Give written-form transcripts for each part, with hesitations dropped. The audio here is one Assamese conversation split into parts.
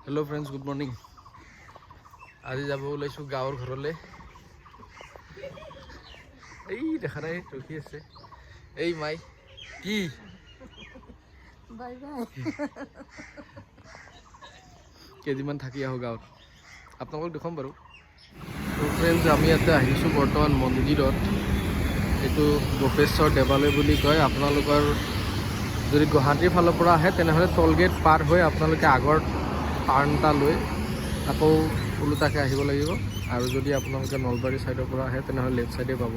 Hello friends, good morning. आज যাব ওলাইছো গাঁৱৰ ঘৰলৈ। এই দেখা নাই ৰখি আছে। এই মাই কি বাই বাই কেইদিনমান থাকি আহো গাঁৱত, আপোনালোকক দেখুৱাম বাৰু। তো ফ্ৰেণ্ডছ, আমি ইয়াতে আহিছোঁ বৰ্তমান মন্দিৰত। এইটো গোপেশ্বৰ দেৱালয় বুলি কয়। আপোনালোকৰ যদি গুৱাহাটীৰ ফালৰ পৰা আহে তেনেহ'লে ট'লগেট পাৰ হৈ আপোনালোকে আগৰ টাৰ্ণ এটা লৈ আকৌ ওলোটাকৈ আহিব লাগিব। আৰু যদি আপোনালোকে নলবাৰী ছাইডৰ পৰা আহে তেনেহ'লে লেফ্ট ছাইডে পাব,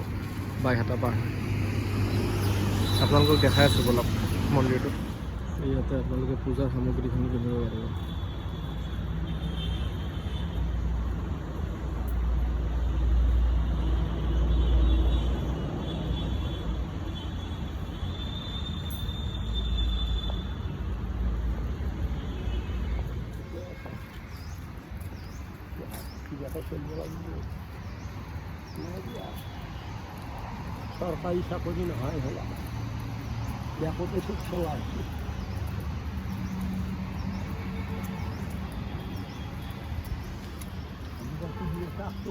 বাইহাটা পাৰ হৈ। আপোনালোকক দেখাই আছোঁ বলক মন্দিৰটো। ইয়াতে আপোনালোকে পূজাৰ সামগ্ৰীখিনি কিনিব পাৰিব। সরকারি চাকরি নহয় হলা ব্যাপকে ঠিক চলা আছে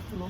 কোনো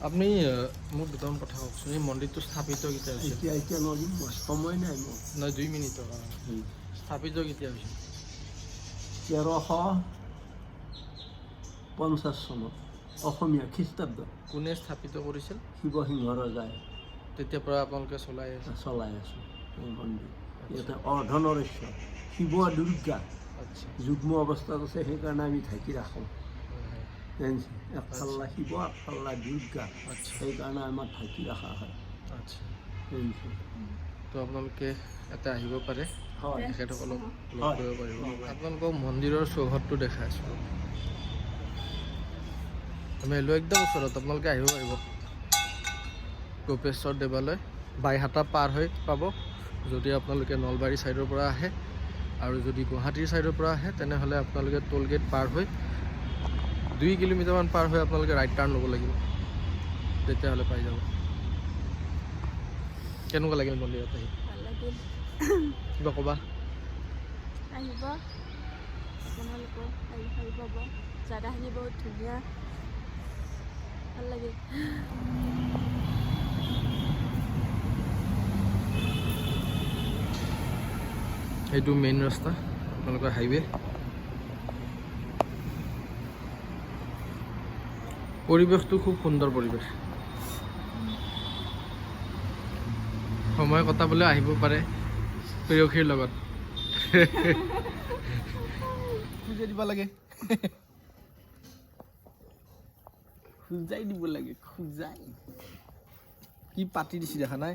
আপুনি মোক দুটামান কথা কওকচোন, এই মন্দিৰটো স্থাপিত কেতিয়া হৈছিল? এতিয়া নদী সময় নাই মোৰ নহয়, 2 মিনিটৰ কাৰণে। স্থাপিত কেতিয়া হৈছিল? 1350 চনত অসমীয়া খ্ৰীষ্টাব্দ। কোনে স্থাপিত কৰিছিল? শিৱসিংহ ৰজাই তেতিয়াৰ পৰা আপোনালোকে চলাই আছে? চলাই আছোঁ এই মন্দিৰ। ইয়াতে অৰ্ধনৰেশ্বৰ শিৱ দুৰ্গা আচ্ছা, যুগ্ম অৱস্থাত আছে, সেইকাৰণে আমি ঢাকি ৰাখোঁ। জানিছে, একফাল্লা শিৱ একফাল্লা দুৰ্গা, আচ্ছা সেইকাৰণে আমাৰ ঢাকি ৰখা হয়। আচ্ছা। জানিছে, তো আপোনালোকে ইয়াতে আহিব পাৰে, হয় তেখেতসকলক লগ হয়। কৰিব পাৰিব। আপোনালোকক মন্দিৰৰ চৌহদটো দেখাই আছোঁ। আমি আহিলোঁ একদম ওচৰত, আপোনালোকে আহিব পাৰিব। গোপেশ্বৰ দেৱালয় বাইহাটা পাৰ হৈ পাব যদি আপোনালোকে নলবাৰী ছাইডৰ পৰা আহে। আৰু যদি গুৱাহাটীৰ ছাইডৰ পৰা আহে তেনেহ'লে আপোনালোকে ট'লগেট পাৰ হৈ 2 কিলোমিটাৰমান পাৰ হৈ আপোনালোকে ৰাইট টাৰ্ণ ল'ব লাগিব, তেতিয়াহ'লে পাই যাব। কেনেকুৱা লাগিল মন্দিৰত আহি? ভাল লাগিল। কিবা ক'বা? আহিব আপোনালোকো, আহি পাব। জাগাখিনি বহুত ধুনীয়া, ভাল লাগিল। এইটো মেইন ৰাস্তা, আপোনালোকৰ হাইৱে। পৰিৱেশটো খুব সুন্দৰ পৰিৱেশ। সময় কটাবলৈ আহিব পাৰে প্ৰেয়সীৰ লগত। খুজাই দিব লাগে, খুজাই দিব লাগে, খুজাই। কি পাতি দিছি দেখা নাই?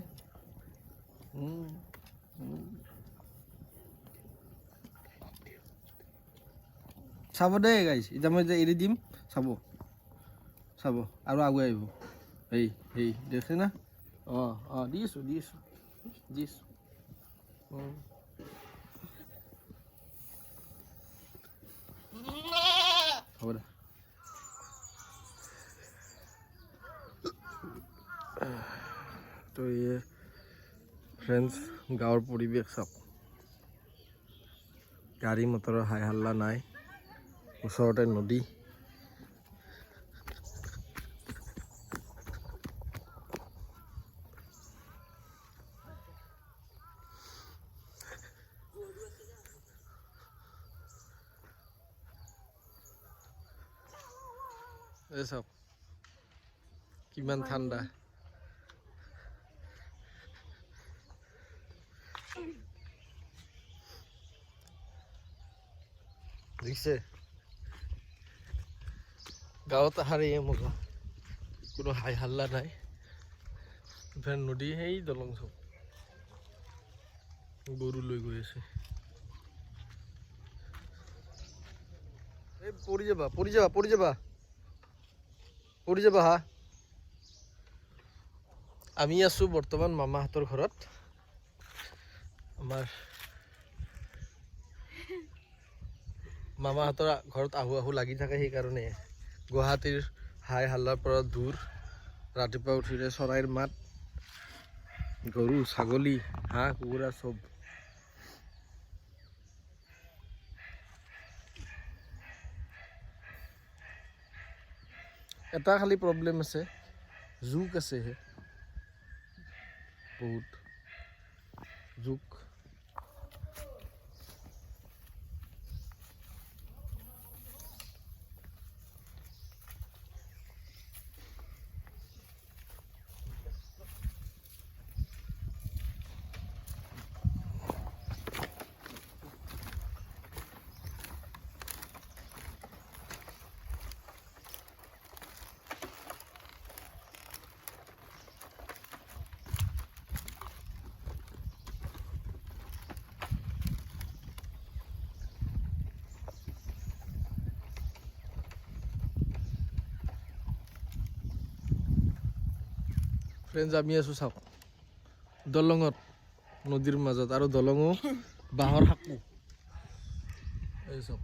চাব দেই গাইছ, এতিয়া মই যে এৰি দিম, চাব চাব আৰু আগুৱাই আহিব। এই দেখছে না? অঁ দি আছোঁ হ'ব দে। তো এই ফ্ৰেণ্ডছ, গাঁৱৰ পৰিৱেশ চাওক। গাড়ী মটৰৰ হাই হাল্লা নাই, ওচৰতে নদী। এই চাওক কিমান ঠাণ্ডা। দেখিছে গাঁৱত আহাৰ এই মজা, কোনো হাই হাল্লা নাই। ইফালে নদী সেই দলং চব গৰু লৈ গৈ আছে। এই পৰি যাবা পৰি যাবা পৰি যাবা পৰি যাবা হা। আমি আছো বৰ্তমান মামাহঁতৰ ঘৰত। আমাৰ মামাহঁতৰ ঘৰত আহো আহো লাগি থাকে, সেইকাৰণে গুৱাহাটীৰ হাই হাল্লাৰ পৰা দূৰ। ৰাতিপুৱা উঠিলে চৰাইৰ মাত, গৰু ছাগলী হাঁহ কুকুৰা চব। এটা খালি প্ৰব্লেম আছে, জোক আছে বহুত জোক। ফ্ৰেণ্ডছ আমি আছোঁ চাওক দলঙত, নদীৰ মাজত, আৰু দলঙো বাঁহৰ সাঁকো। এই চাওক